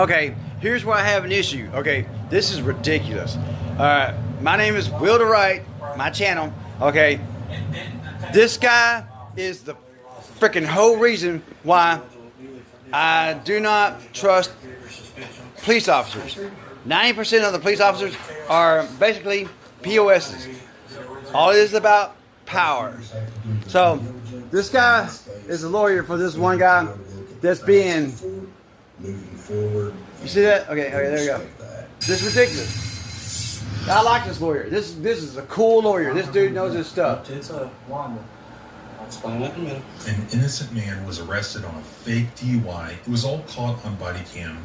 Okay, here's where I have an issue. Okay, this is ridiculous. My name is Will the Right, my channel. Okay, this guy is the freaking whole reason why I do not trust police officers. 90% of the police officers are basically POSs. All it is about power. So this guy is a lawyer for this one guy that's being. You see that? Okay, there you go. This is ridiculous. I like this lawyer. This is a cool lawyer. This dude knows his stuff. It's a Wanda. I'll explain that in a minute. An innocent man was arrested on a fake DUI. It was all caught on body cam,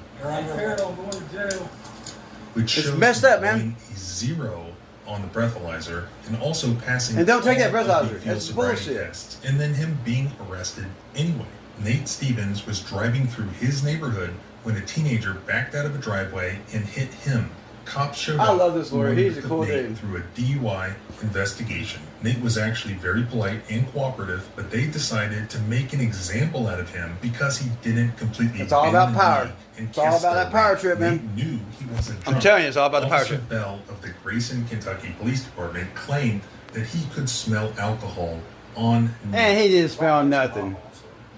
which It's shows messed up, man. going a 0 on the breathalyzer and also passing. And don't take that all of breathalyzer. the field That's sobriety bullshit. tests, and then him being arrested anyway. Nate Stevens was driving through his neighborhood when a teenager backed out of a driveway and hit him. Cops showed up. I love this lawyer. and He's a put cool Nate dude. through a DUI investigation. Nate was actually very polite and cooperative, but they decided to make an example out of him because he didn't completely. It's all bend about the power. knee and It's all kiss about the that power lady. trip, man. Nate knew he wasn't I'm drunk. telling you, it's all about the power Officer trip. Bell of the Grayson, Kentucky Police Department claimed that he could smell alcohol on Nate. And he didn't smell nothing.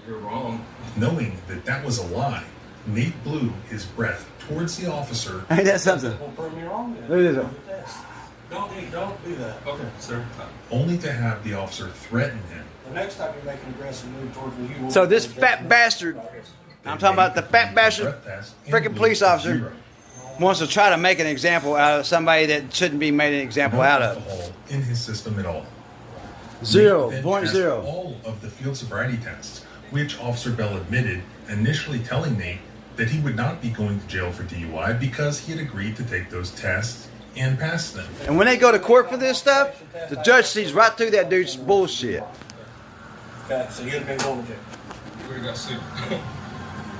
You're wrong. Knowing that that was a lie, Nate blew his breath towards the officer. Ain't that something? Won't prove me wrong then. Look at this. Don't do that. Okay, sir. Only to have the officer threaten him. The next time you make an aggressive move towards me, you will. So this fat bastard, I'm talking about the fat bastard, freaking police officer, wants to try to make an example out of somebody that shouldn't be made an example out of. Alcohol in his system at all. Zero, Nate then point passed zero. all of the field sobriety tests, which Officer Bell admitted, initially telling Nate that he would not be going to jail for DUI because he had agreed to take those tests and pass them. And when they go to court for this stuff, the judge sees right through that dude's bullshit. Okay, so you'd have been going to jail. You would have got sued.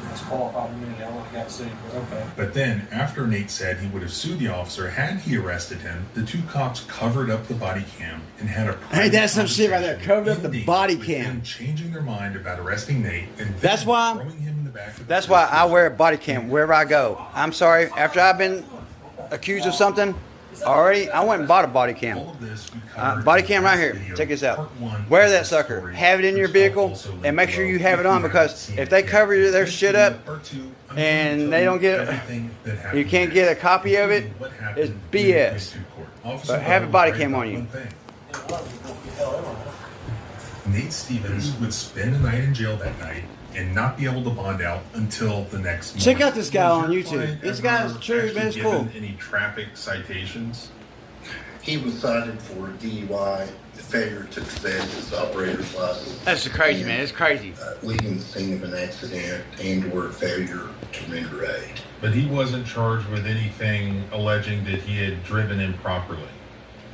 That's qualified immunity. I would have got sued, but okay. But then, after Nate said he would have sued the officer had he arrested him, the two cops covered up the body cam and had a private Ain't that some shit right there? conversation Covered up the ending body with cam. them changing their mind about arresting Nate and then That's why- throwing him in the back of the That's why police I wear a station. body cam wherever I go. I'm sorry, after I've been accused of something, I went and bought a body cam. All of this we covered Body in cam the right here. video, Check this out. part one Wear of that this sucker. story, Have it in your which vehicle I'll also link and make sure below you have if it on, haven't because seen if it they yet. cover their This shit video, up part two, I'm and going to they tell don't you get everything that happened you can't get a next, copy of it, including what it's happened when BS. it went to court. Officer But have a Bell body was cam right on you. about one thing. Nate Stevens would spend the night in jail that night and not be able to bond out until the next morning. Check out this guy on Was your YouTube. client This ever guy's true, man. It's actually cool. given any traffic citations? He was cited for DUI, failure to extend his operator's license. That's crazy, man. It's crazy. Leaving the scene of an accident and/or failure to render aid. But he wasn't charged with anything alleging that he had driven improperly.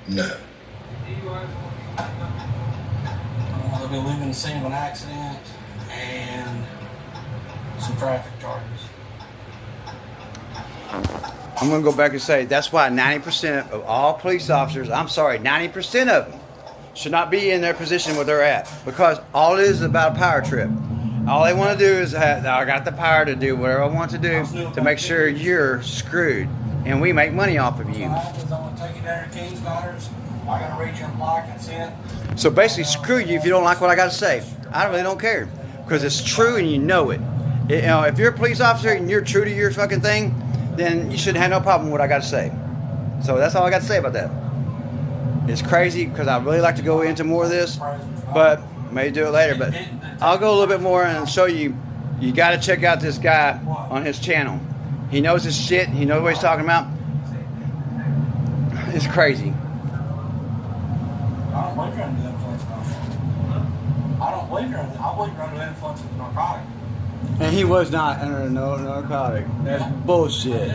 No. They've been leaving the scene of an accident and some traffic charges. I'm going to go back and say that's why 90% of all police officers, I'm sorry, 90% of them should not be in their position where they're at, because all it is about a power trip. All they want to do is, I got the power to do whatever I want to do to make sure you're screwed, and we make money off of you. I'm going to take you down to King's Daughters. I got to read your implied consent. So basically, screw you if you don't like what I got to say. I really don't care, because it's true and you know it. You know, if you're a police officer and you're true to your fucking thing, then you shouldn't have no problem with what I got to say. So that's all I got to say about that. It's crazy because I really like to go into more of this, but may do it later. But I'll go a little bit more and show you. You got to check out this guy on his channel. He knows his shit. He knows what he's talking about. It's crazy. I don't believe you're under the influence of narcotics. I don't believe you're under, I believe you're under the influence of narcotic. And he was not under no narcotic. That's bullshit.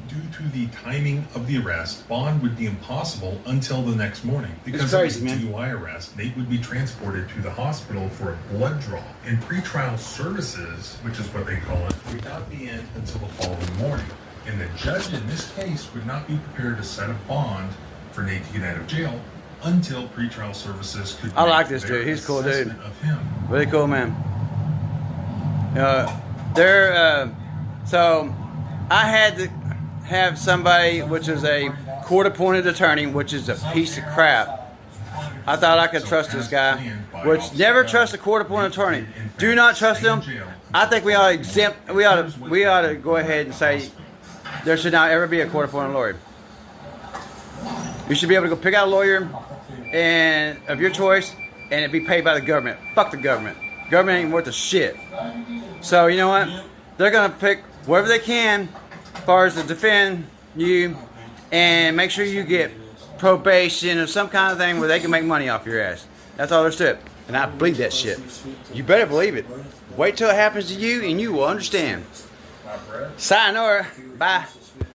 Due to the timing of the arrest, bond would be impossible until the next morning. Because crazy, of his man. DUI arrest, Nate would be transported to the hospital for a blood draw. And pretrial services, which is what they call it, would not be in until the following morning. And the judge in this case would not be prepared to set a bond for Nate to get out of jail until pretrial services could I like make this their dude. He's a cool dude. assessment of him. Really cool, man. So I had to have somebody which is a court-appointed attorney, which is a piece of crap. I thought I could trust this guy, which never trust a court-appointed attorney. Do not trust him. I think we ought to exempt. We ought to go ahead and say there should not ever be a court-appointed lawyer. You should be able to go pick out a lawyer and of your choice, and it be paid by the government. Fuck the government. Government ain't worth a shit. So you know what? They're gonna pick whatever they can, as far as to defend you, and make sure you get probation or some kind of thing where they can make money off your ass. That's all there's to it. And I believe that shit. You better believe it. Wait till it happens to you, and you will understand. Sayonara. Bye.